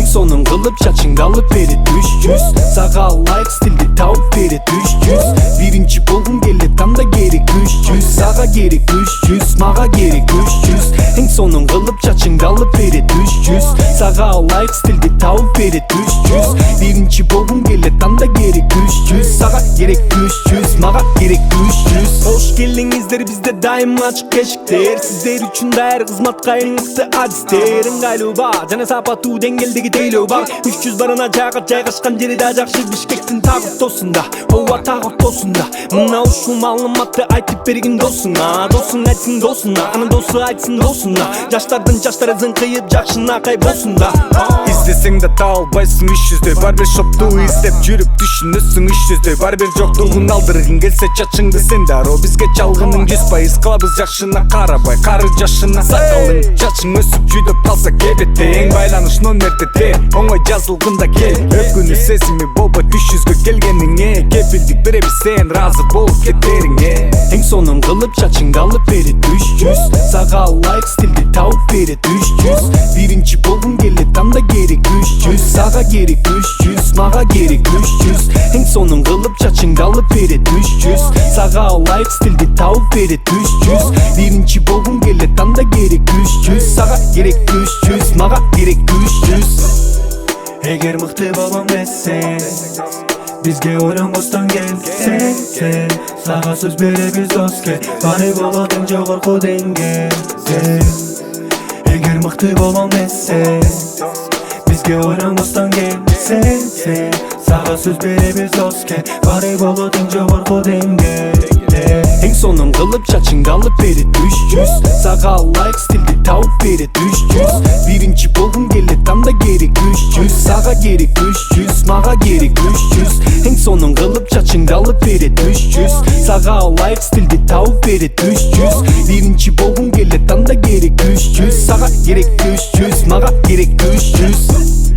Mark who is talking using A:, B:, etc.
A: sonun kılıp çaçыңды alып берет 300. Сага лайк стилди тауып берет 300. Биринчи болгум келет анда керек 300. Сага керек 300, мага керек 300. Эң сонун кылып чачыңды алып берет 300. Сага лайк стилди тауып берет 300. Биринчи болгум келет анда керек 300. Сага керек 300, мага керек 300. Кош келиңиздер, бизде дайым ачык эшиктер. Сиздер үчүн даяр кызматка эң мыкты адистер. Ыңгайлуу баа жана сапаттуу деңгээлдеги тейлөө бар. 300 барына жайгашкан жери да жакшы. Бишкектин тагып тосунда, ооба тагып тосунда. Мына ушул маалыматты айтып бергин досуңа. Досуң айтсын досуна, анын досу айтсын досуна. Жаштардын жаштары зыңкыйып жакшына кайбосунда.
B: Издесең да таба албайсың 300дөй. Барбершопту издеп жүрүп түшүнөсүң 300дөй. Барбер жоктугун алдыргың келсе чачыңды сен дароо бизге чалгының 100%. Кылабыз жакшына карабай, кары жашына сакалың. Чачың өсүп жүдөп калса кебетте эң байланыш номерде те оңой жазылгында кел. Өкүнүү сезими болбойт 300гө келгениңе. Кепилдик беребиз сен ыраазы болуп кетериңе.
A: Эң сонун кылып чачыңды алып берет 300. Сага лайк стилди тауып берет 300. Биринчи болгум келет анда керек 300. Сага керек 300, мага керек 300. Эң сонун кылып чачыңды алып берет 300. Сага лайк стилди тауып берет 300. Биринчи болгум келет анда керек 300. Сага керек 300, мага керек 300. Эгер мыкты болом десең, бизге ойлонбостон келсең, сага сөз беребиз доске, баары болот эң жогорку деңгээлде. Эгер мыкты болом десең, бизге ойлонбостон келсең, сага сөз беребиз доске, баары болот эң жогорку деңгээлде. Эң сонун кылып чачыңды алып берет 300. Сага лайк стилди тауып берет 300. Биринчи болгум келет анда керек 300. Сага керек 300, мага керек 300. Эң сонун кылып чачыңды алып берет 300. Сага лайк стилди тауып берет 300. Биринчи болгум келет анда керек 300. Сага керек 300, мага керек 300.